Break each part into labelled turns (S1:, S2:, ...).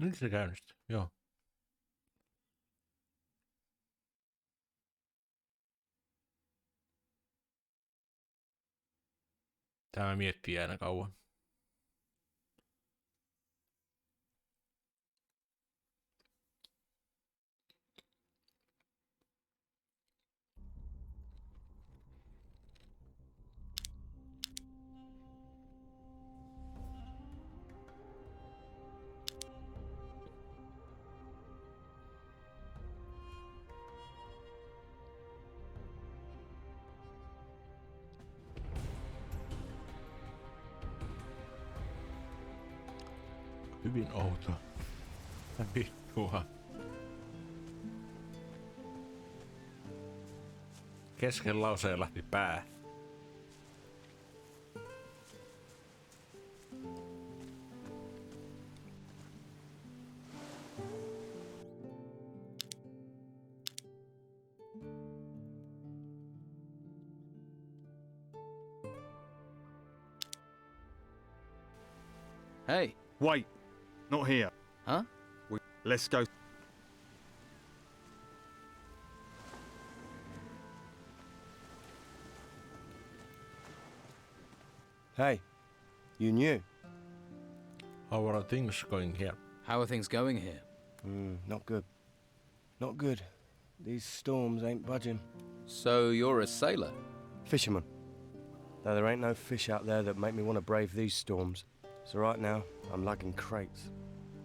S1: Nyt se käynnistyy, joo. Tämä miettii aina kauan. Hyvin outoa. Vittua. Kesken lauseen lähti pää.
S2: Hey.
S3: Wait, not here.
S2: Huh?
S3: Let's go.
S4: Hey, you new?
S1: How are things going here?
S2: How are things going here?
S4: Not good. Not good. These storms ain't budging.
S2: So you're a sailor?
S4: Fisherman. Though there ain't no fish out there that make me want to brave these storms. So right now, I'm lugging crates.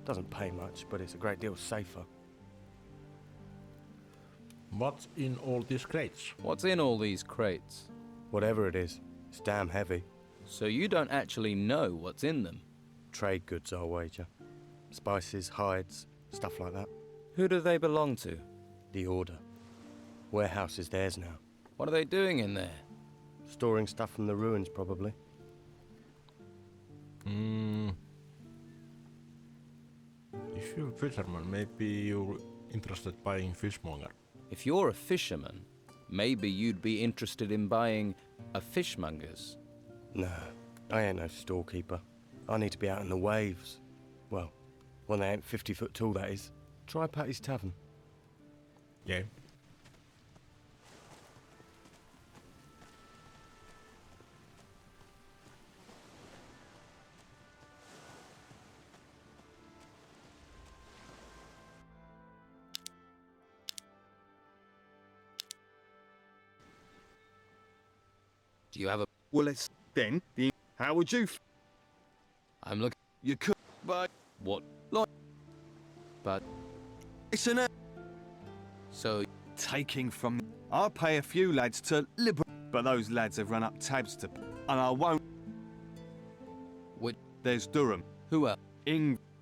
S4: Doesn't pay much, but it's a great deal safer.
S1: What's in all these crates?
S2: What's in all these crates?
S4: Whatever it is, it's damn heavy.
S2: So you don't actually know what's in them?
S4: Trade goods, I'll wager. Spices, hides, stuff like that.
S2: Who do they belong to?
S4: The Order. Warehouse is theirs now.
S2: What are they doing in there?
S4: Storing stuff from the ruins, probably.
S1: If you're a fisherman, maybe you're interested buying fishmonger.
S2: If you're a fisherman, maybe you'd be interested in buying a fishmonger's.
S4: No, I ain't no storekeeper. I need to be out in the waves. Well, when they ain't 50 foot tall, that is. Try Patty's Tavern.
S1: Yeah.
S2: Do you have a...
S3: Well, let's then. How would you?
S2: I'm looking...
S3: You could, but
S2: What?
S3: like
S2: But...
S3: it's an
S2: So...
S3: taking from. I'll pay a few lads to liberate, but those lads have run up tabs to, and I won't.
S2: Which...
S3: There's Durham,
S2: Who else?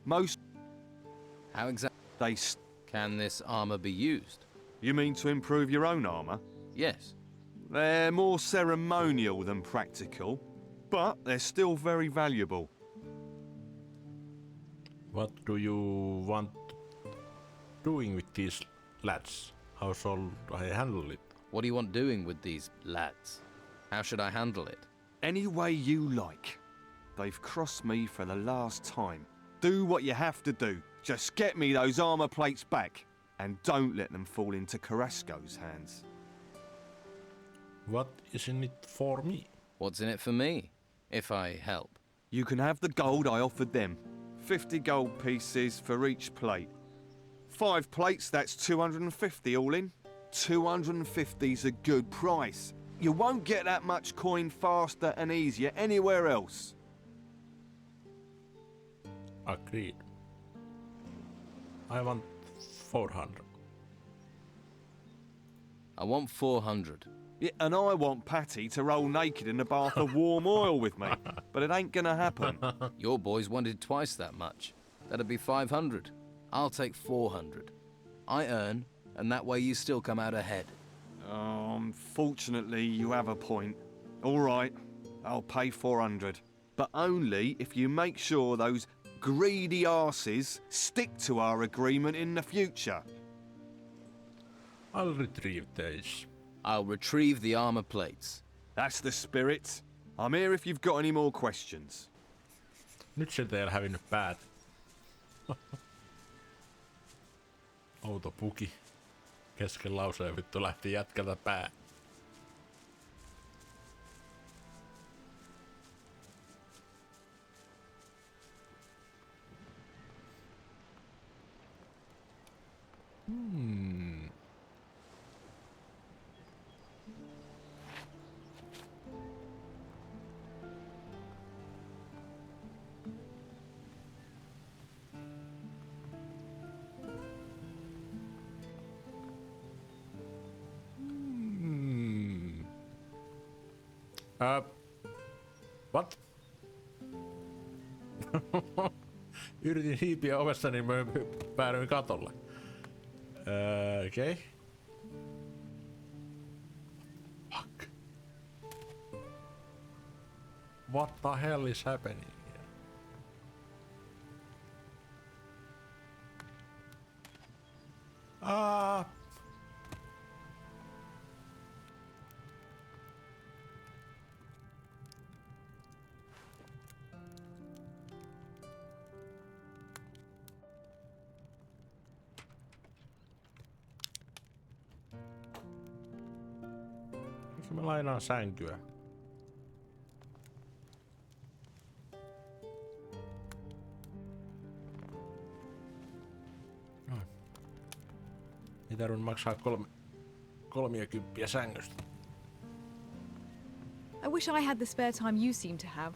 S3: most
S2: How exactly
S3: they.
S2: can this armor be used?
S3: You mean to improve your own armor?
S2: Yes.
S3: They're more ceremonial than practical, but they're still very valuable.
S1: What do you want doing with these lads? How shall I handle it?
S2: What do you want doing with these lads? How should I handle it?
S3: Any way you like. They've crossed me for the last time. Do what you have to do. Just get me those armor plates back. And don't let them fall into Carrasco's hands.
S1: What is in it for me?
S2: What's in it for me, if I help?
S3: You can have the gold I offered them. 50 gold pieces for each plate. 5 plates, that's 250 all in. 250's a good price. You won't get that much coin faster and easier anywhere else.
S1: Agreed. I want 400.
S2: I want 400.
S3: Yeah, and I want Patty to roll naked in a bath of warm oil with me. But it ain't gonna happen.
S2: Your boys wanted twice that much. That'd be 500. I'll take 400. I earn, and that way you still come out ahead.
S3: Unfortunately, you have a point. All right, I'll pay 400. But only if you make sure those greedy arses stick to our agreement in the future.
S1: I'll retrieve these.
S2: I'll retrieve the armor plates.
S3: That's the spirit. I'm here if you've got any more questions.
S1: Nyt se teillä hävinnyt päät. Autopuki. Kesken lauseen vittu lähti jätkältä pää. What? Yritin hiipiä ovesta, niin mä päädyin katolle. Okei. Okay. Fuck. What the hell is happening here? Mä lainaan sänkyä. Noin. Ei tarvinnut maksaa 30 sängystä.
S5: I wish I had the spare time you seem to have.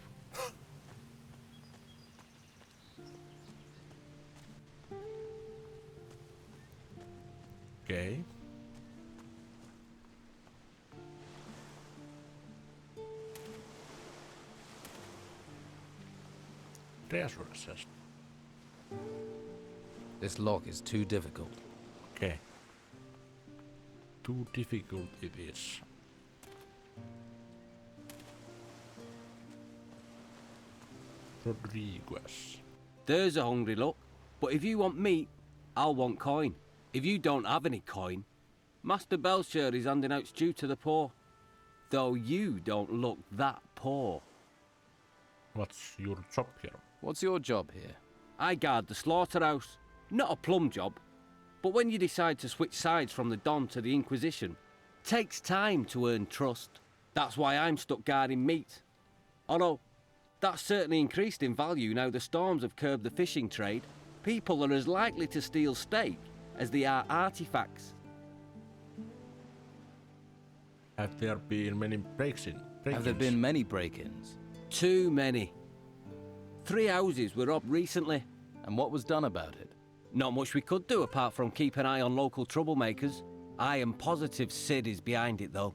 S1: Okei. Okay. Reassurances.
S2: This lock is too difficult.
S1: Okay. Too difficult it is. Rodriguez.
S6: There's a hungry look. But if you want meat, I'll want coin. If you don't have any coin, Master Belcher is handing out stew to the poor. Though you don't look that poor.
S1: What's your job here?
S2: What's your job here?
S6: I guard the slaughterhouse. Not a plum job. But when you decide to switch sides from the Don to the Inquisition, takes time to earn trust. That's why I'm stuck guarding meat. Although, that's certainly increased in value now the storms have curbed the fishing trade. People are as likely to steal steak as they are artifacts.
S1: Have there been many break-ins?
S2: Have there been many break-ins?
S6: Too many. 3 houses were robbed recently.
S2: And what was done about it?
S6: Not much we could do apart from keep an eye on local troublemakers. I am positive Sid is behind it though.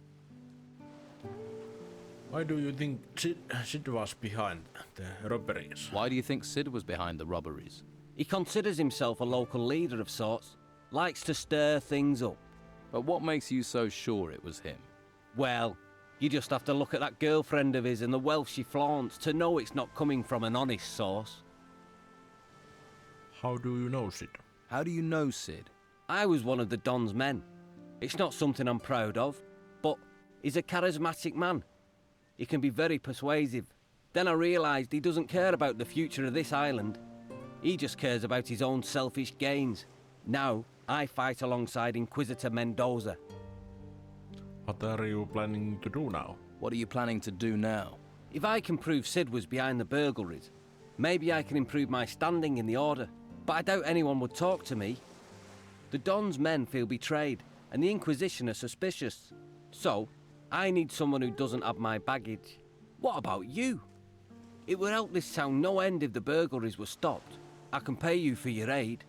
S1: Why do you think Sid was behind the robberies?
S2: Why do you think Sid was behind the robberies?
S6: He considers himself a local leader of sorts. Likes to stir things up.
S2: But what makes you so sure it was him?
S6: Well, you just have to look at that girlfriend of his and the wealth she flaunts to know it's not coming from an honest source.
S1: How do you know Sid?
S2: How do you know Sid?
S6: I was one of the Don's men. It's not something I'm proud of, but he's a charismatic man. He can be very persuasive. Then I realised he doesn't care about the future of this island. He just cares about his own selfish gains. Now, I fight alongside Inquisitor Mendoza.
S1: What are you planning to do now?
S2: What are you planning to do now?
S6: If I can prove Sid was behind the burglaries, maybe I can improve my standing in the Order. But I doubt anyone would talk to me. The Don's men feel betrayed, and the Inquisition are suspicious. So, I need someone who doesn't have my baggage. What about you? It would help this town no end if the burglaries were stopped. I can pay you for your aid.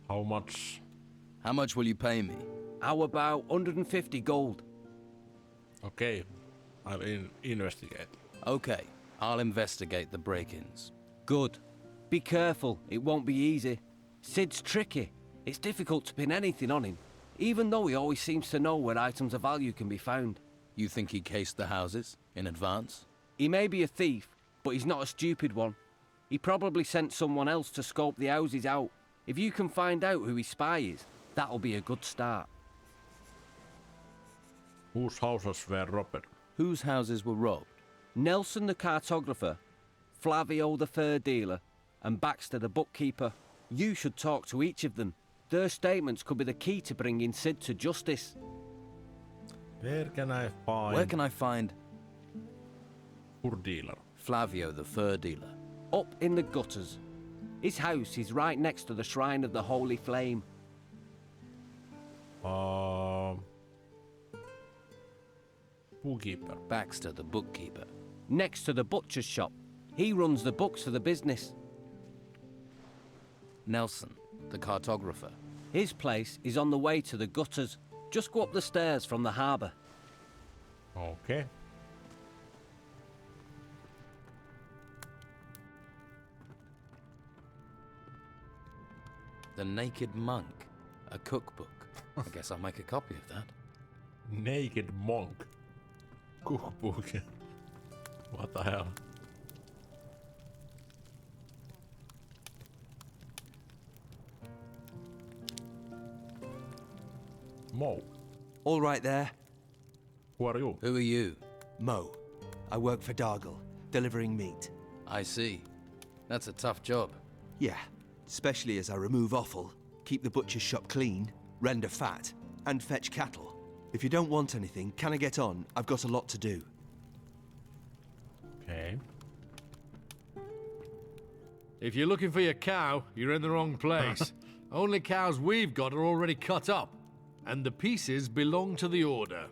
S1: How much?
S2: How much will you pay me?
S6: How about 150 gold?
S1: Okay, I'll investigate.
S2: Okay, I'll investigate the break-ins.
S6: Good. Be careful, it won't be easy. Sid's tricky. It's difficult to pin anything on him, even though he always seems to know where items of value can be found.
S2: You think he cased the houses in advance?
S6: He may be a thief, but he's not a stupid one. He probably sent someone else to scope the houses out. If you can find out who his spy is, that'll be a good start.
S1: Whose houses were robbed?
S2: Whose houses were robbed?
S6: Nelson the cartographer, Flavio the fur dealer, and Baxter the bookkeeper. You should talk to each of them. Their statements could be the key to bringing Sid to justice.
S1: Where can I find
S2: Where can I find
S1: fur dealer?
S2: Flavio the fur dealer?
S6: Up in the gutters. His house is right next to the Shrine of the Holy Flame.
S1: Bookkeeper.
S2: Baxter the bookkeeper.
S6: Next to the butcher's shop. He runs the books for the business.
S2: Nelson the cartographer.
S6: His place is on the way to the gutters. Just go up the stairs from the harbour.
S1: Okay.
S2: The Naked Monk. A cookbook. I guess I'll make a copy of that.
S1: Naked monk. Cookbook. What the hell? Mo,
S7: All right there.
S1: who are you?
S2: Who are you?
S7: Mo. I work for Dargle, delivering meat.
S2: I see. That's a tough job.
S7: Yeah, especially as I remove offal, keep the butcher's shop clean, render fat, and fetch cattle. If you don't want anything, can I get on? I've got a lot to do.
S1: Okay.
S8: If you're looking for your cow, you're in the wrong place. Only cows we've got are already cut up, and the pieces belong to the Order.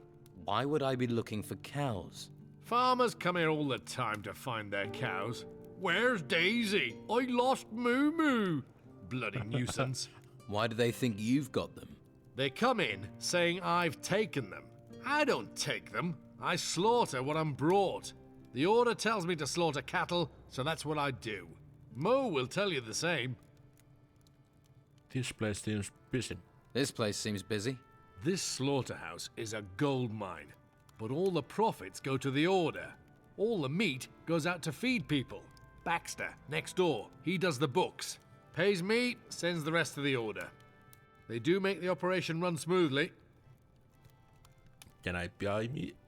S2: Why would I be looking for cows?
S8: Farmers come here all the time to find their cows. Where's Daisy? I lost Moo Moo. Bloody nuisance.
S2: Why do they think you've got them?
S8: They come in saying I've taken them. I don't take them. I slaughter what I'm brought. The Order tells me to slaughter cattle, so that's what I do. Mo will tell you the same.
S1: This place seems busy.
S2: This place seems busy.
S8: This slaughterhouse is a gold mine, but all the profits go to the Order. All the meat goes out to feed people. Baxter, next door, he does the books. Pays me, sends the rest to the Order. They do make the operation run smoothly.
S1: Can I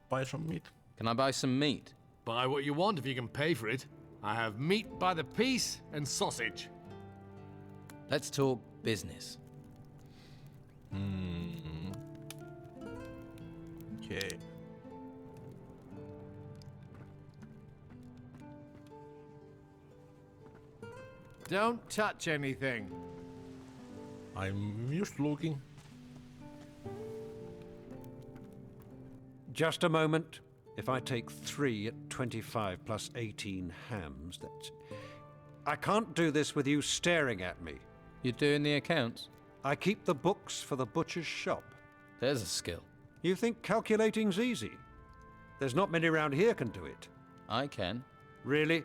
S1: buy some meat?
S2: Can I buy some meat?
S8: Buy what you want if you can pay for it. I have meat by the piece and sausage.
S2: Let's talk business.
S1: Okay.
S9: Don't touch anything.
S1: I'm just looking.
S10: Just a moment. If I take 3 at 25 plus 18 hams, that's... I can't do this with you staring at me.
S2: You're doing the accounts?
S10: I keep the books for the butcher's shop.
S2: There's a skill.
S10: You think calculating's easy? There's not many around here can do it.
S2: I can.
S10: Really?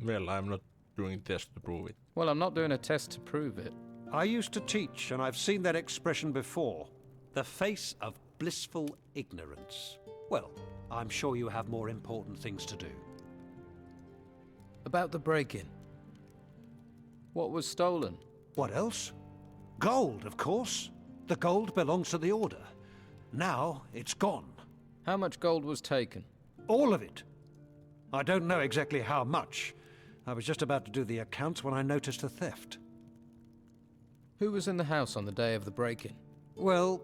S1: Well, I'm not doing test to prove it.
S2: Well, I'm not doing a test to prove it.
S10: I used to teach, and I've seen that expression before. The face of blissful ignorance. Well, I'm sure you have more important things to do.
S2: About the break-in. What was stolen?
S10: What else? Gold, of course. The gold belongs to the Order. Now it's gone.
S2: How much gold was taken?
S10: All of it. I don't know exactly how much. I was just about to do the accounts when I noticed the theft.
S2: Who was in the house on the day of the break-in?
S10: Well,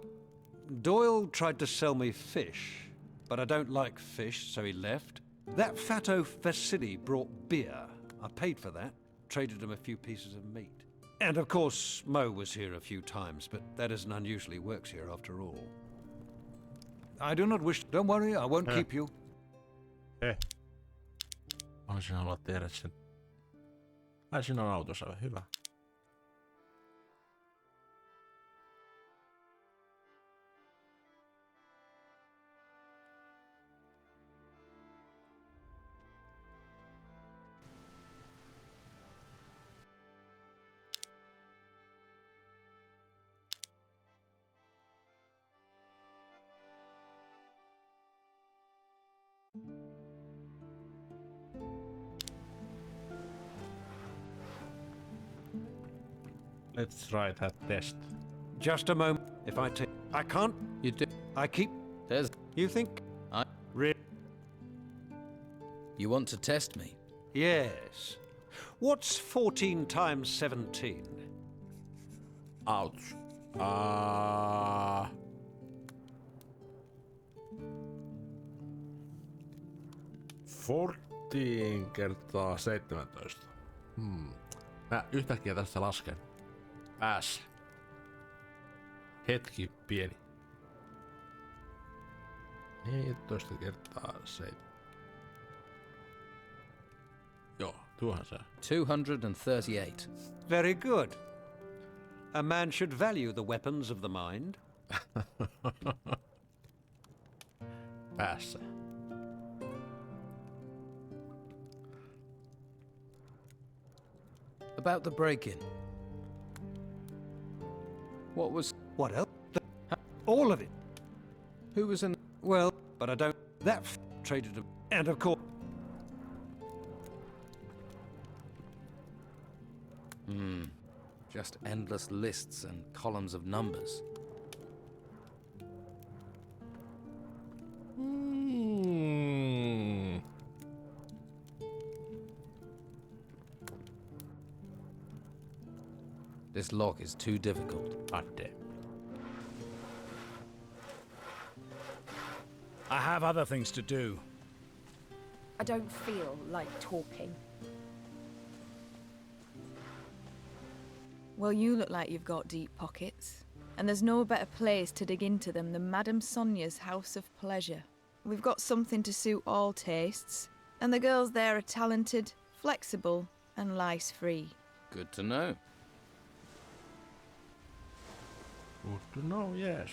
S10: Doyle tried to sell me fish, but I don't like fish, so he left. That fatto Vasily brought beer. I paid for that, traded him a few pieces of meat. And of course, Mo was here a few times, but that isn't unusual. He works here after all. I do not wish... Don't worry, I won't keep you.
S1: Voisin haluaa tehdä sen. Ai siinä on autossa, hyvä. Let's try that test.
S10: Just a moment. If I take... I can't...
S2: You do.
S10: I keep...
S2: There's.
S10: You think...
S2: I. You want to test me?
S10: Yes. What's 14 times 17?
S1: Ouch. 14 kertaa 17. Mä yhtäkkiä tässä lasken. Hetki pieni. 14 kertaa 7. Joo, tuohan se.
S2: 238.
S10: Very good. A man should value the weapons of the mind.
S1: Päässä.
S2: About the break-in. What was...
S10: What else? All of it.
S2: Who was in...
S10: Well, but I don't... That traded him. And of course...
S2: Just endless lists and columns of numbers. This lock is too difficult.
S1: God damn.
S11: I have other things to do.
S5: I don't feel like talking. Well, you look like you've got deep pockets. And there's no better place to dig into them than Madame Sonia's House of Pleasure. We've got something to suit all tastes. And the girls there are talented, flexible, and lice-free.
S2: Good to know.
S1: Good to know, yes.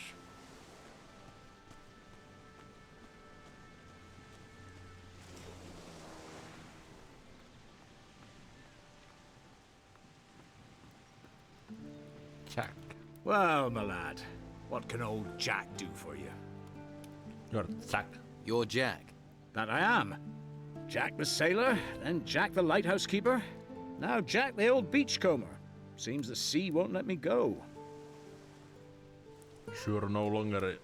S1: Jack.
S11: Well, my lad, what can old Jack do for you?
S1: You're Jack.
S2: You're Jack.
S11: That I am. Jack the sailor, then Jack the lighthouse keeper, now Jack the old beachcomber. Seems the sea won't let me go.
S1: You're no longer...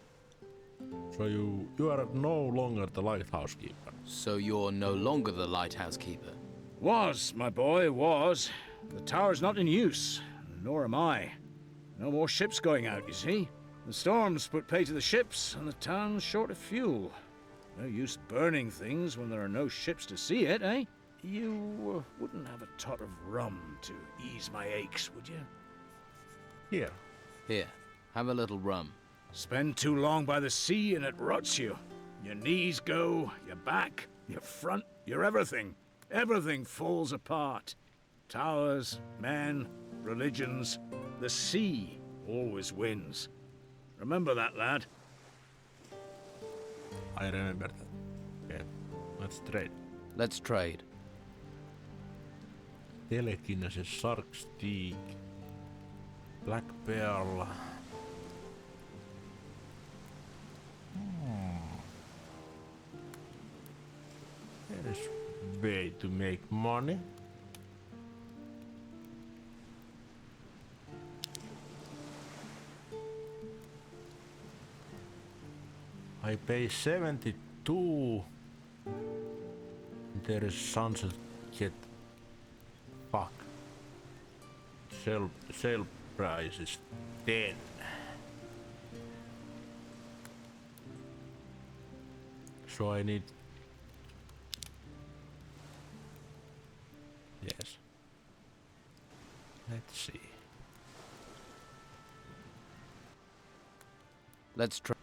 S1: So you are no longer the lighthouse keeper.
S2: So you're no longer the lighthouse keeper?
S11: Was, my boy, was. The tower's not in use, nor am I. No more ships going out, you see. The storms put pay to the ships, and the town's short of fuel. No use burning things when there are no ships to see it, eh? You wouldn't have a tot of rum to ease my aches, would you?
S1: Here.
S2: Here, have a little rum.
S11: Spend too long by the sea and it rots you. Your knees go, your back, your front, your everything. Everything falls apart. Towers, men, religions, the sea always wins. Remember that, lad.
S1: I remember that. Okay, let's trade.
S2: Let's trade.
S1: Telekinesis, Shark Stick, Black Pearl. There is way to make money. I pay 72. There is sunset jet. Fuck. Sale price is 10. So I need... Yes. Let's see.
S2: Let's try.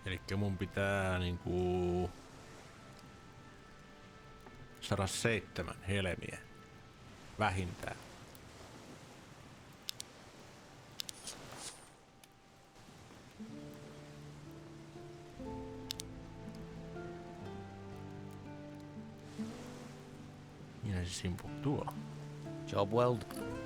S1: Elikkä mun pitää niinku... saada 7 helmiä. Vähintään. Minä se simpuu tuolla.
S2: Job well done.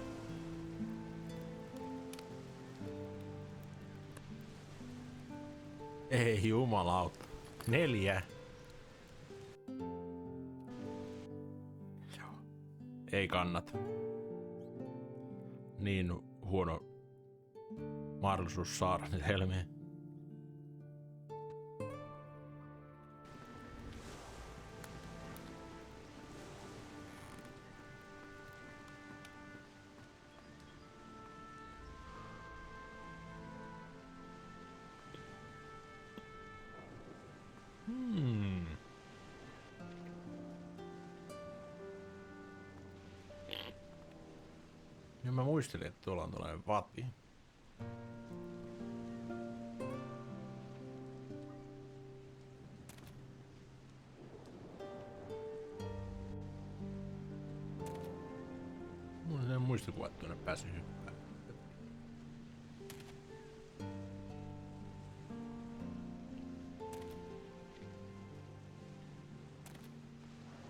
S1: Ei jumalauta. 4. Joo. Ei kannata. niin huono mahdollisuus saada niitä helmiä. Ja mä muistelin, että tuolla on tällainen vati. Mulla on sellainen muistikuva, että tuonne pääsi hyppään.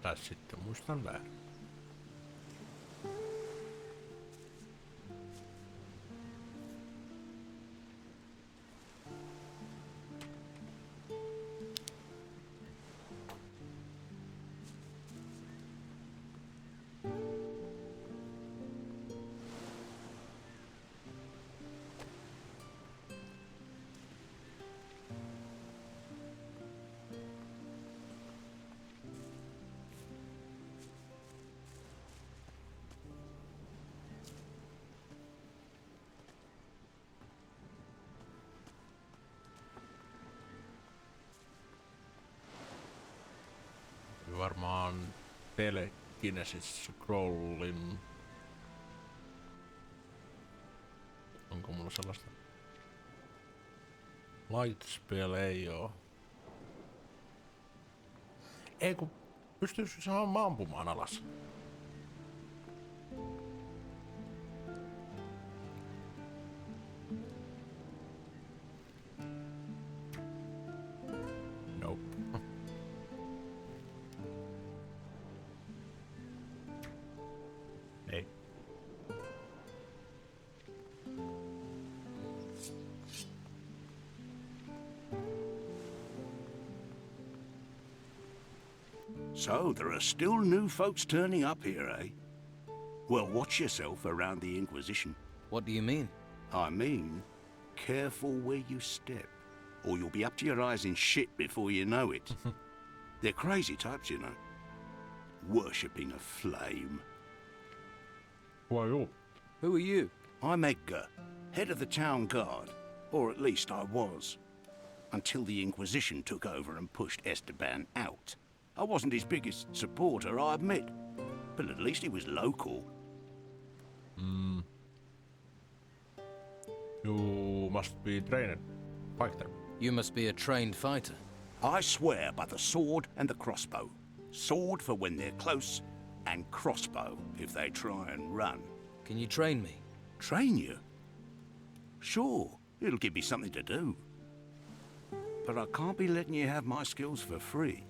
S1: Tai sitten muistan väärin. Varmaan telekinesis scrollin. Onko mulla sellaista? Light spell ei oo. Ei kun pystyisikö saamaan ampumaan alas? Nope. Ei.
S12: So there are still new folks turning up here, eh? Well, watch yourself around the Inquisition.
S2: What do you mean?
S12: I mean, careful where you step, or you'll be up to your eyes in shit before you know it. They're crazy types, you know. Worshipping a flame.
S1: Why you?
S2: Who are you?
S12: I'm Edgar, head of the town guard. Or at least I was. Until the Inquisition took over and pushed Esteban out. I wasn't his biggest supporter, I admit. But at least he was local.
S1: You must be trained fighter.
S2: You must be a trained fighter.
S12: I swear by the sword and the crossbow. Sword for when they're close, and crossbow if they try and run.
S2: Can you train me?
S12: Train you? Sure, it'll give me something to do. But I can't be letting you have my skills for free.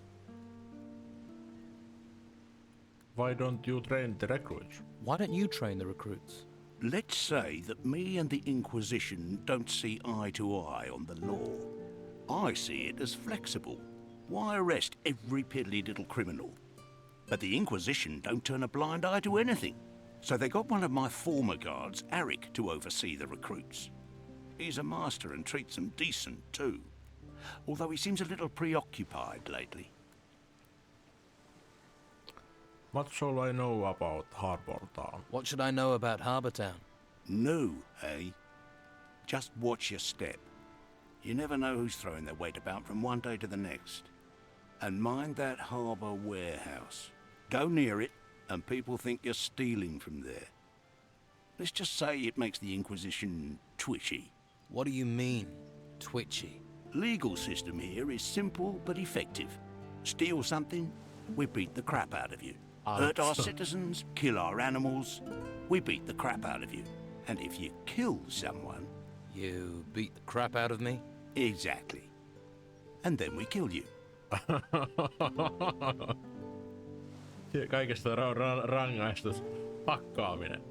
S1: Why don't you train the recruits?
S2: Why don't you train the recruits?
S12: Let's say that me and the Inquisition don't see eye to eye on the law. I see it as flexible. Why arrest every piddly little criminal? But the Inquisition don't turn a blind eye to anything. So they got one of my former guards, Arik, to oversee the recruits. He's a master and treats them decent too. Although he seems a little preoccupied lately.
S1: What shall I know about Harbour Town?
S2: What should I know about Harbour Town?
S12: No, eh? Just watch your step. You never know who's throwing their weight about from one day to the next. And mind that harbour warehouse. Go near it, and people think you're stealing from there. Let's just say it makes the Inquisition twitchy.
S2: What do you mean, twitchy?
S12: Legal system here is simple but effective. Steal something, we beat the crap out of you. Hurt our citizens, kill our animals, we beat the crap out of you. And if you kill someone...
S2: You beat the crap out of me?
S12: Exactly. And then we kill you.
S1: Kaikesta rangaistus, hakkaaminen.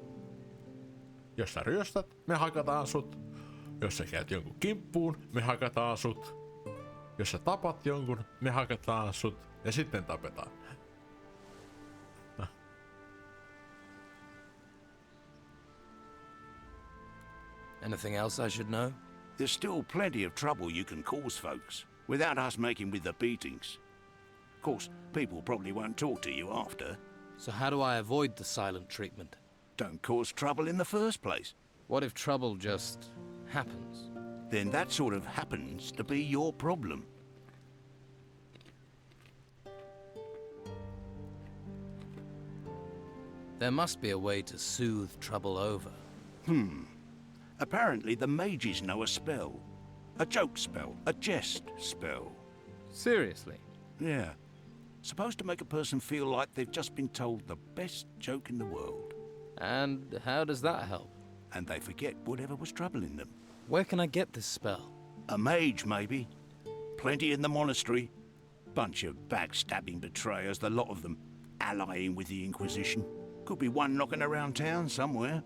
S1: Jos sä ryöstät, me hakataan sut. Jos sä käyt jonkun kimppuun, me hakataan sut. Jos sä tapat jonkun, me hakataan sut. Ja sitten tapetaan.
S2: Anything else I should know?
S12: There's still plenty of trouble you can cause folks, without us making with the beatings. Of course, people probably won't talk to you after.
S2: So how do I avoid the silent treatment?
S12: Don't cause trouble in the first place.
S2: What if trouble just happens?
S12: Then that sort of happens to be your problem.
S2: There must be a way to soothe trouble over.
S12: Apparently the mages know a spell. A joke spell, a jest spell.
S2: Seriously?
S12: Yeah. Supposed to make a person feel like they've just been told the best joke in the world.
S2: And how does that help?
S12: And they forget whatever was troubling them.
S2: Where can I get this spell?
S12: A mage, maybe. Plenty in the monastery. Bunch of backstabbing betrayers, the lot of them, allying with the Inquisition. Could be one knocking around town somewhere.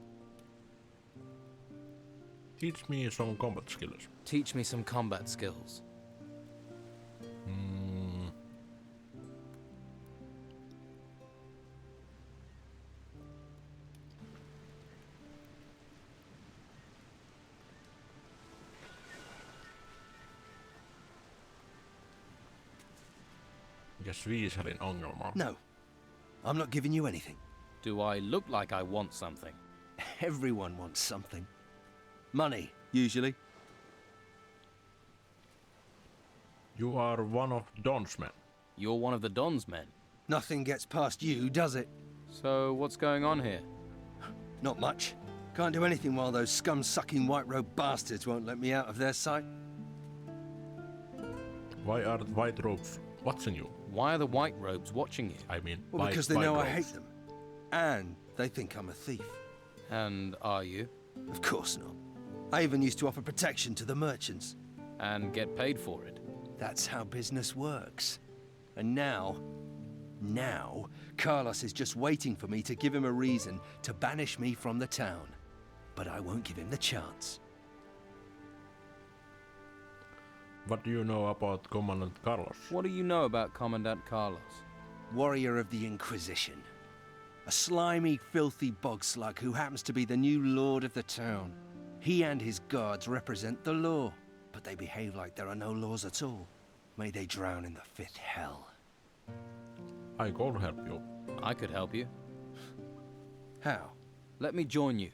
S1: Teach me some combat skills.
S2: Teach me some combat skills.
S1: Mikäs viisalin ongelma on?
S7: No. I'm not giving you anything.
S2: Do I look like I want something?
S7: Everyone wants something. Money, usually.
S1: You are one of Don's men.
S2: You're one of the Don's men.
S7: Nothing gets past you, does it?
S2: So what's going on here?
S7: Not much. Can't do anything while those scum-sucking white-robed bastards won't let me out of their sight.
S1: Why are the white robes watching you?
S2: Why are the white robes watching you?
S1: I mean,
S7: Well, because they know I hate them. And they think I'm a thief.
S2: And are you?
S7: Of course not. I even used to offer protection to the merchants.
S2: And get paid for it?
S7: That's how business works. And now, Carlos is just waiting for me to give him a reason to banish me from the town. But I won't give him the chance.
S1: What do you know about Commandant Carlos?
S2: What do you know about Commandant Carlos?
S7: Warrior of the Inquisition. A slimy, filthy bog slug who happens to be the new lord of the town. He and his guards represent the law, but they behave like there are no laws at all. May they drown in the fifth hell.
S1: I could help you.
S2: I could help you.
S7: How?
S2: Let me join you.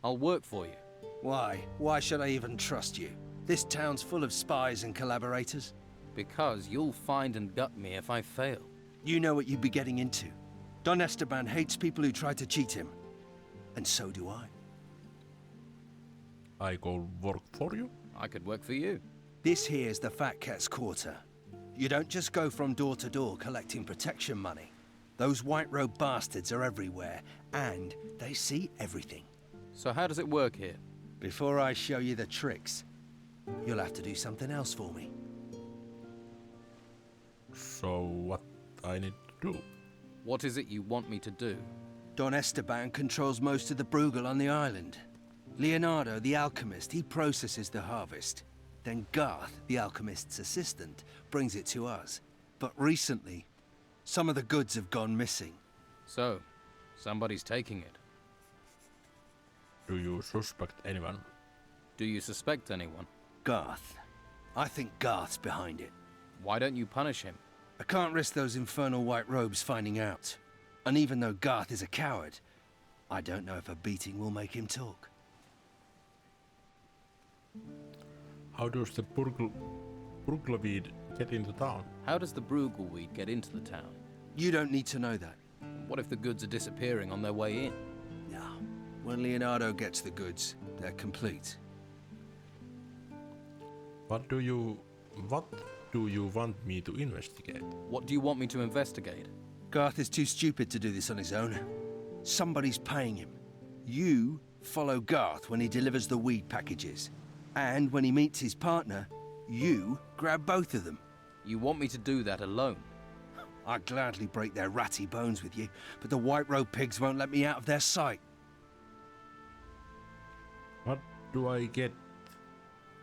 S2: I'll work for you.
S7: Why? Why should I even trust you? This town's full of spies and collaborators.
S2: Because you'll find and gut me if I fail.
S7: You know what you'd be getting into. Don Esteban hates people who try to cheat him. And so do I.
S1: I could work for you?
S2: I could work for you.
S7: This here's the Fat Cat's Quarter. You don't just go from door to door collecting protection money. Those white-robed bastards are everywhere, and they see everything.
S2: So how does it work here?
S7: Before I show you the tricks, you'll have to do something else for me.
S1: So what I need to do?
S2: What is it you want me to do?
S7: Don Esteban controls most of the Bruegel on the island. Leonardo, the alchemist, he processes the harvest. Then Garth, the alchemist's assistant, brings it to us. But recently, some of the goods have gone missing.
S2: So, somebody's taking it.
S1: Do you suspect anyone?
S2: Do you suspect anyone?
S7: Garth. I think Garth's behind it.
S2: Why don't you punish him?
S7: I can't risk those infernal white robes finding out. And even though Garth is a coward, I don't know if a beating will make him talk.
S1: How does the Brugleweed get into town?
S2: How does the Brugelweed get into the town?
S7: You don't need to know that.
S2: What if the goods are disappearing on their way in?
S7: No. When Leonardo gets the goods, they're complete.
S1: What do you want me to investigate?
S2: What do you want me to investigate?
S7: Garth is too stupid to do this on his own. Somebody's paying him. You follow Garth when he delivers the weed packages. And when he meets his partner, you grab both of them.
S2: You want me to do that alone?
S7: I'd gladly break their ratty bones with you, but the White Road pigs won't let me out of their sight.
S1: What do I get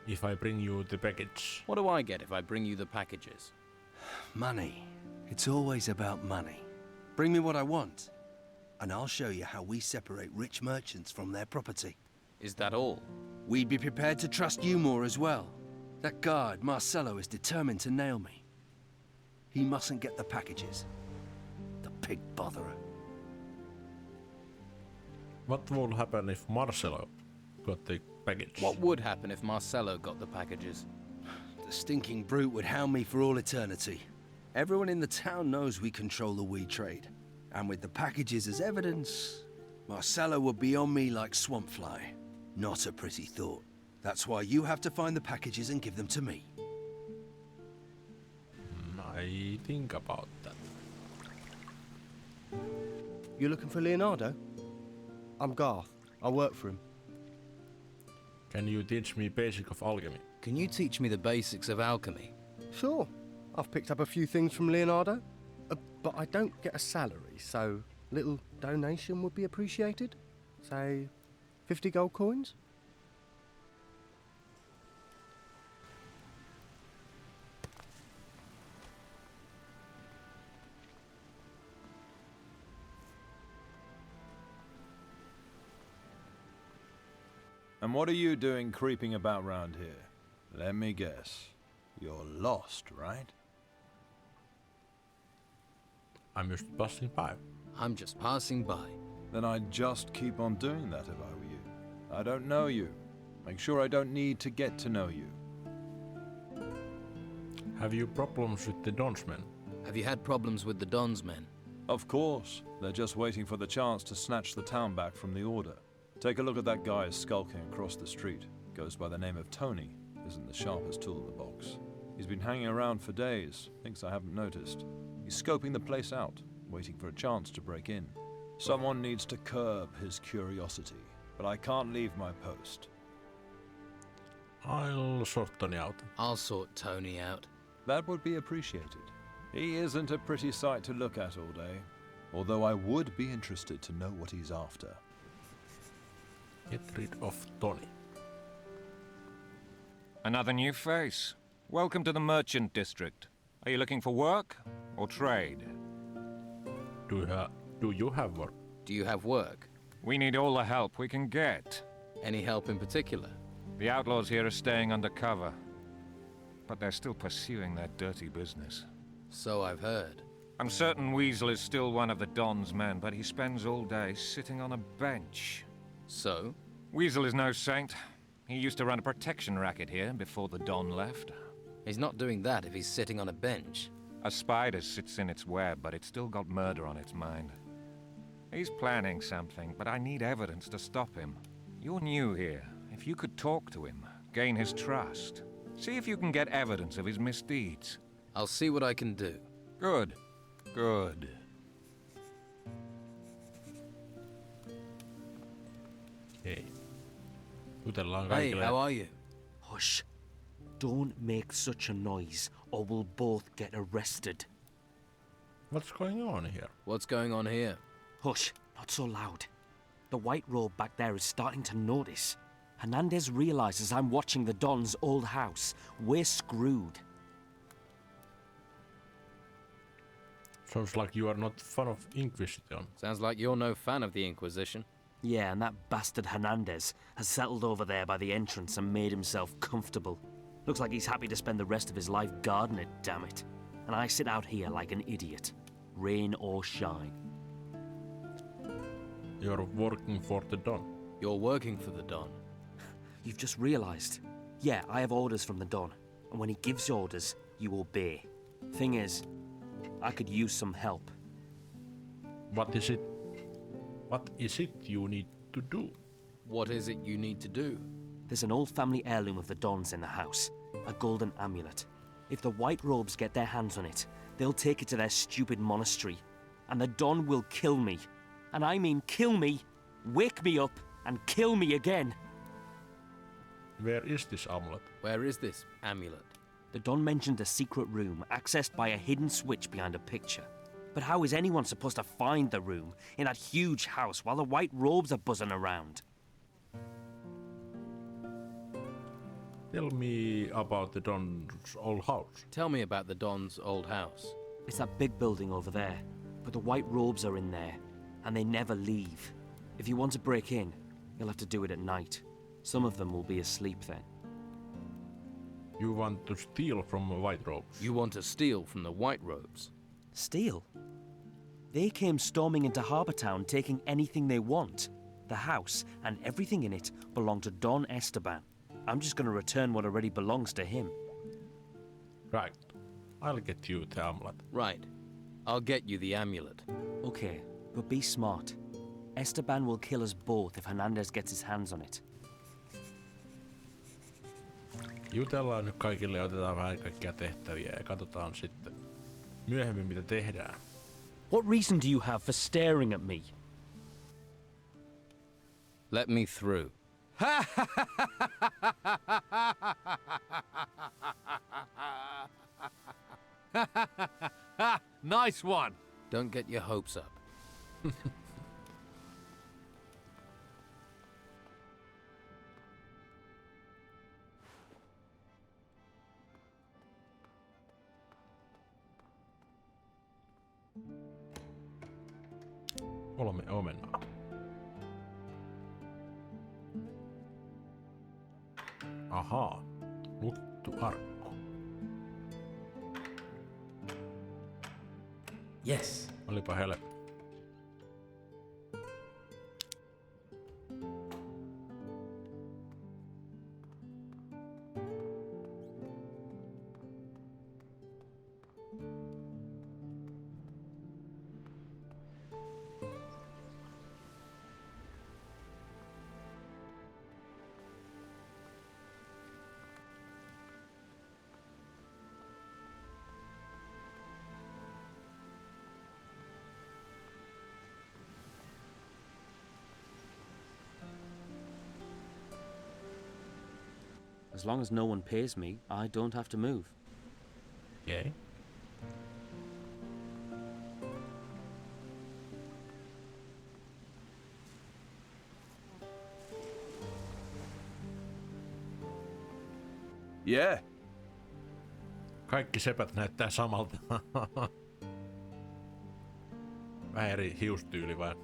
S1: if I bring you the package?
S2: What do I get if I bring you the packages?
S7: Money. It's always about money. Bring me what I want, and I'll show you how we separate rich merchants from their property.
S2: Is that all?
S7: We'd be prepared to trust you more as well. That guard, Marcello, is determined to nail me. He mustn't get the packages. The pig botherer.
S1: What will happen if Marcelo got the package?
S2: What would happen if Marcello got the packages?
S7: The stinking brute would hound me for all eternity. Everyone in the town knows we control the weed trade. And with the packages as evidence, Marcello would be on me like swampfly. Not a pretty thought. That's why you have to find the packages and give them to me.
S1: I think about that.
S4: You looking for Leonardo? I'm Garth. I work for him.
S1: Can you teach me basic of alchemy?
S2: Can you teach me the basics of alchemy?
S4: Sure. I've picked up a few things from Leonardo. But I don't get a salary, so little donation would be appreciated. Say, 50 gold coins?
S13: And what are you doing creeping about round here? Let me guess. You're lost, right?
S1: I'm just passing by.
S2: I'm just passing by.
S13: Then I'd just keep on doing that if I were you. I don't know you. Make sure I don't need to get to know you.
S1: Have you problems with the Don's men?
S2: Have you had problems with the Don's men?
S13: Of course. They're just waiting for the chance to snatch the town back from the Order. Take a look at that guy skulking across the street. Goes by the name of Tony. Isn't the sharpest tool in the box. He's been hanging around for days. Thinks I haven't noticed. He's scoping the place out, waiting for a chance to break in. Someone needs to curb his curiosity, but I can't leave my post.
S1: I'll sort Tony out.
S2: I'll sort Tony out.
S13: That would be appreciated. He isn't a pretty sight to look at all day, although I would be interested to know what he's after.
S1: Get rid of Tony.
S14: Another new face. Welcome to the Merchant District. Are you looking for work or trade?
S1: Do you have work?
S2: Do you have work?
S14: We need all the help we can get.
S2: Any help in particular?
S14: The outlaws here are staying undercover, but they're still pursuing their dirty business.
S2: So I've heard.
S14: I'm certain Weasel is still one of the Don's men, but he spends all day sitting on a bench.
S2: So?
S14: Weasel is no saint. He used to run a protection racket here before the Don left.
S2: He's not doing that if he's sitting on a bench.
S14: A spider sits in its web, but it's still got murder on its mind. He's planning something, but I need evidence to stop him. You're new here. If you could talk to him, gain his trust, see if you can get evidence of his misdeeds.
S2: I'll see what I can do.
S14: Good. Good.
S1: Hey. Jutellaan
S2: Hey,
S1: kaikille.
S2: how are you?
S15: Hush. Don't make such a noise, or we'll both get arrested.
S1: What's going on here?
S2: What's going on here?
S15: Hush, not so loud. The white robe back there is starting to notice. Hernandez realizes I'm watching the Don's old house. We're screwed.
S1: Sounds like you are not fan of Inquisition.
S2: Sounds like you're no fan of the Inquisition.
S15: Yeah, and that bastard Hernandez has settled over there by the entrance and made himself comfortable. Looks like he's happy to spend the rest of his life guarding it, damn it. And I sit out here like an idiot, rain or shine.
S1: You're working for the Don.
S2: You're working for the Don.
S15: You've just realized. Yeah, I have orders from the Don, and when he gives orders, you obey. Thing is, I could use some help.
S1: What is it? What is it you need to do?
S2: What is it you need to do?
S15: There's an old family heirloom of the Don's in the house. A golden amulet. If the white robes get their hands on it, they'll take it to their stupid monastery. And the Don will kill me. And I mean kill me, wake me up, and kill me again.
S1: Where is this amulet?
S2: Where is this amulet?
S15: The Don mentioned a secret room accessed by a hidden switch behind a picture. But how is anyone supposed to find the room in that huge house while the white robes are buzzing around?
S1: Tell me about the Don's old house.
S2: Tell me about the Don's old house.
S15: It's that big building over there, but the white robes are in there, and they never leave. If you want to break in, you'll have to do it at night. Some of them will be asleep then.
S1: You want to steal from White Robes?
S2: You want to steal from the White Robes?
S15: Steal? They came storming into Harbour Town taking anything they want. The house and everything in it belong to Don Esteban. I'm just gonna return what already belongs to him.
S1: Right. I'll get you the amulet.
S2: Right. I'll get you the amulet.
S15: Okay, but be smart. Esteban will kill us both if Hernandez gets his hands on it.
S1: Jutellaan nyt kaikille ja otetaan vähän kaikkia tehtäviä ja katsotaan sitten myöhemmin mitä tehdään.
S15: What reason do you have for staring at me?
S2: Let me through.
S9: Nice one.
S2: Don't get your hopes up.
S1: Kolme omenaa. Ahaa. Lukittu arkku.
S9: Yes.
S1: Olipa helppo.
S15: As long as no one pays me, I don't have to move.
S1: Okay.
S3: Yeah.
S1: Kaikki sepät näyttää samalta. Vähän eri hiustyyli vai?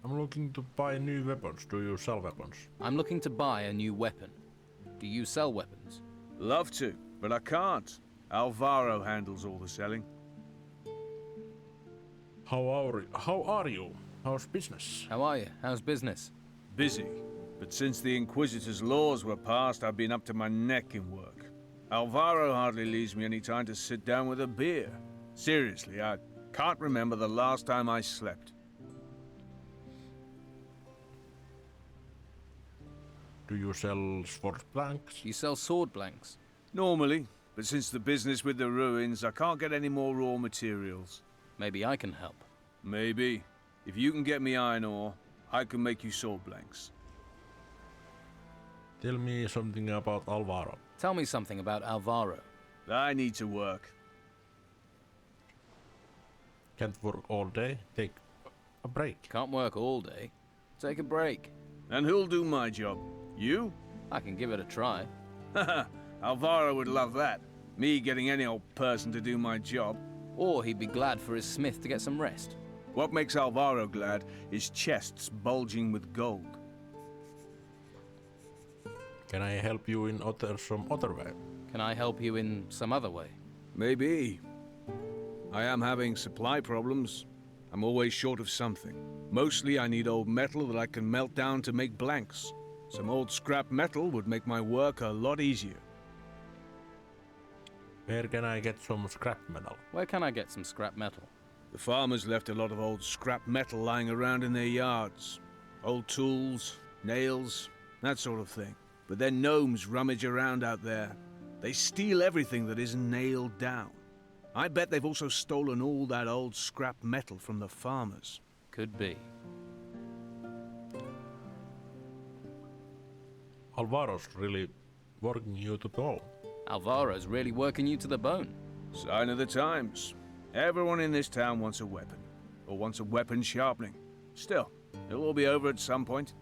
S1: I'm looking to buy new weapons. Do you sell weapons?
S2: I'm looking to buy a new weapon. Do you sell weapons?
S3: Love to, but I can't. Alvaro handles all the selling.
S1: How are you? How's business?
S2: How are you? How's business?
S3: Busy, but since the Inquisitor's laws were passed, I've been up to my neck in work. Alvaro hardly leaves me any time to sit down with a beer. Seriously, I can't remember the last time I slept.
S1: Do you sell sword blanks?
S2: You sell sword blanks?
S3: Normally, but since the business with the ruins, I can't get any more raw materials.
S2: Maybe I can help.
S3: Maybe. If you can get me iron ore, I can make you sword blanks.
S1: Tell me something about Alvaro.
S2: Tell me something about Alvaro.
S3: I need to work.
S1: Can't work all day. Take a break.
S2: Can't work all day. Take a break.
S3: And who'll do my job? You?
S2: I can give it a try.
S3: Haha, Alvaro would love that. Me getting any old person to do my job.
S2: Or he'd be glad for his smith to get some rest.
S3: What makes Alvaro glad is chests bulging with gold.
S1: Can I help you in some other way?
S2: Can I help you in some other way?
S3: Maybe. I am having supply problems. I'm always short of something. Mostly I need old metal that I can melt down to make blanks. Some old scrap metal would make my work a lot easier.
S1: Where can I get some scrap metal?
S2: Where can I get some scrap metal?
S3: The farmers left a lot of old scrap metal lying around in their yards. Old tools, nails, that sort of thing. But then gnomes rummage around out there. They steal everything that isn't nailed down. I bet they've also stolen all that old scrap metal from the farmers.
S2: Could be.
S1: Alvaro's really working you to the bone.
S2: Alvaro's really working you to the bone.
S3: Sign of the times. Everyone in this town wants a weapon. Or wants a weapon sharpening. Still, it'll all be over at some point.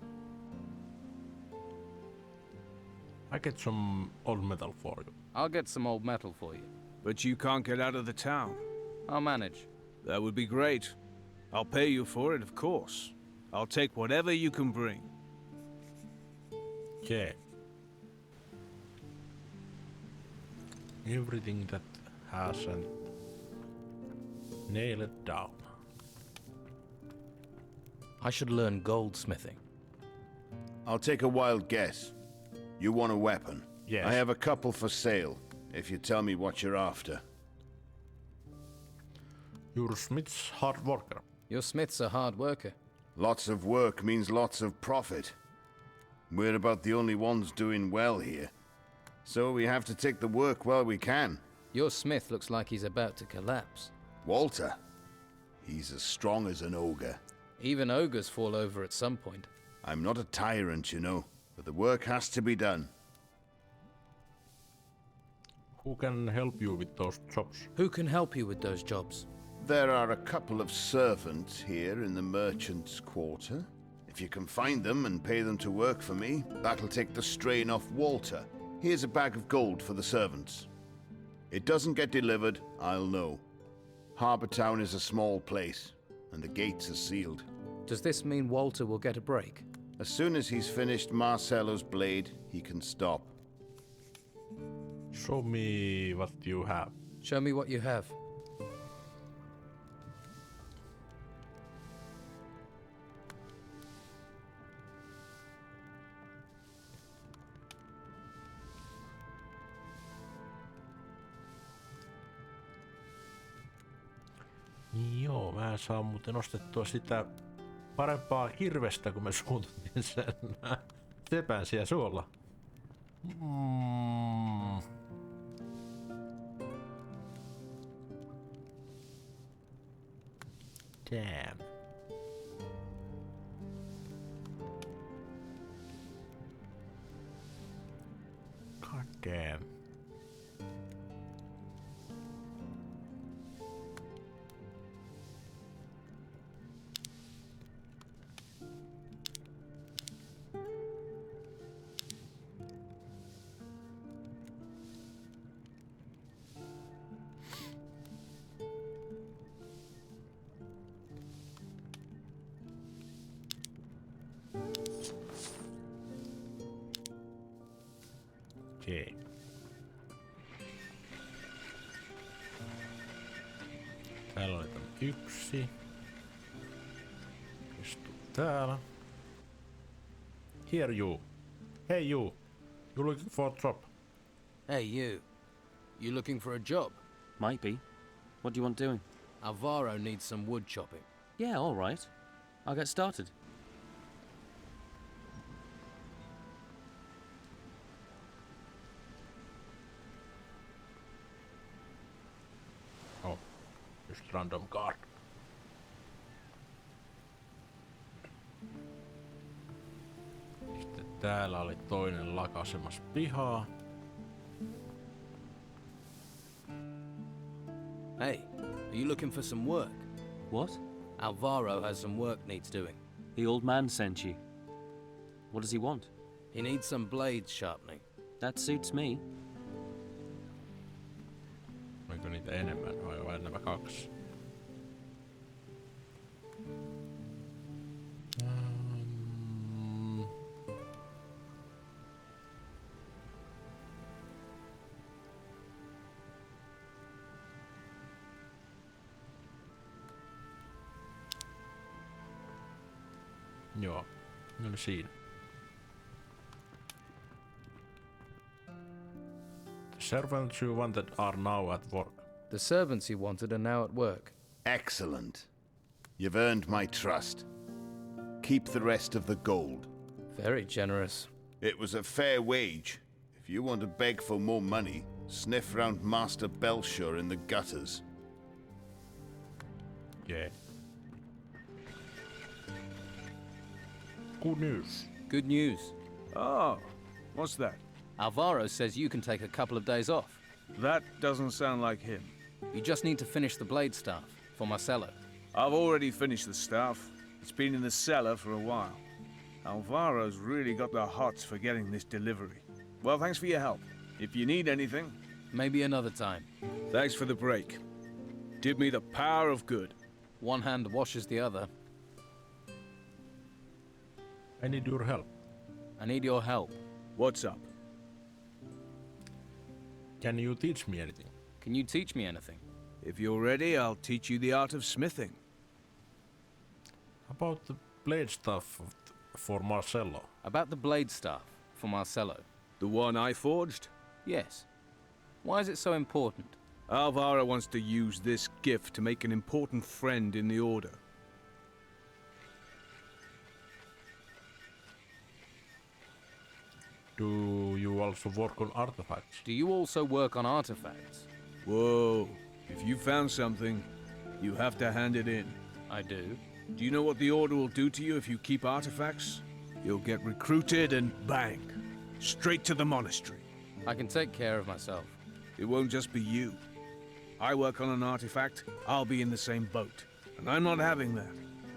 S1: I get some old metal for you.
S2: I'll get some old metal for you.
S3: But you can't get out of the town.
S2: I'll manage.
S3: That would be great. I'll pay you for it, of course.
S9: I'll take whatever you can bring.
S1: Yeah. Everything that hasn't nailed it down.
S16: I should learn goldsmithing.
S17: I'll take a wild guess. You want a weapon?
S1: Yes.
S17: I have a couple for sale, if you tell me what you're after.
S1: Your smith's hard worker.
S16: Your smith's a hard worker.
S17: Lots of work means lots of profit. We're about the only ones doing well here. So we have to take the work while we can.
S16: Your smith looks like he's about to collapse.
S17: Walter? He's as strong as an ogre.
S16: Even ogres fall over at some point.
S17: I'm not a tyrant, you know, but the work has to be done.
S1: Who can help you with those jobs?
S16: Who can help you with those jobs?
S17: There are a couple of servants here in the merchant's quarter. If you can find them and pay them to work for me, that'll take the strain off Walter. Here's a bag of gold for the servants. It doesn't get delivered, I'll know. Harbour Town is a small place, and the gates are sealed.
S16: Does this mean Walter will get a break?
S17: As soon as he's finished Marcello's blade, he can stop.
S1: Show me what you have.
S16: Show me what you have.
S1: Joo, mä saan muuten ostettua sitä parempaa kirvestä, kun me suunnattiin sen sepän siellä suolla. Damn. God damn. Okei. Täällä oli tämä yksi. Istu täällä. Here you. Hey you. You looking for a job?
S16: Hey you. You looking for a job?
S15: Might be. What do you want doing?
S16: Alvaro needs some wood chopping.
S15: Yeah, all right. I'll get started.
S1: Oh, just random card. Sitten täällä oli toinen lakasemassa pihaa.
S16: Hey, are you looking for some work?
S15: What?
S16: Alvaro has some work needs doing.
S15: The old man sent you. What does he want?
S16: He needs some blades sharpening.
S15: That suits me.
S1: Oliko niitä enemmän vai vain nämä kaksi? Joo, ne oli siinä. The servants you wanted are now at work.
S16: The servants you wanted are now at work.
S17: Excellent. You've earned my trust. Keep the rest of the gold.
S16: Very generous.
S17: It was a fair wage. If you want to beg for more money, sniff round Master Belshire in the gutters.
S1: Yeah. Good news.
S16: Good news.
S9: Oh, what's that?
S16: Alvaro says you can take a couple of days off.
S9: That doesn't sound like him.
S16: You just need to finish the blade staff for Marcello.
S9: I've already finished the staff. It's been in the cellar for a while. Alvaro's really got the hots for getting this delivery. Well, thanks for your help. If you need anything...
S16: Maybe another time.
S9: Thanks for the break. Did me the power of good.
S16: One hand washes the other.
S1: I need your help.
S16: I need your help.
S9: What's up?
S1: Can you teach me anything?
S16: Can you teach me anything?
S9: If you're ready, I'll teach you the art of smithing.
S1: About the blade stuff for Marcello.
S16: About the blade staff for Marcello.
S9: The one I forged?
S16: Yes. Why is it so important?
S9: Alvaro wants to use this gift to make an important friend in the Order.
S1: Do you also work on artifacts?
S16: Do you also work on artifacts?
S9: Whoa. If you found something, you have to hand it in.
S16: I do.
S9: Do you know what the Order will do to you if you keep artifacts? You'll get recruited and bang, straight to the monastery.
S16: I can take care of myself.
S9: It won't just be you. I work on an artifact, I'll be in the same boat. And I'm not having that.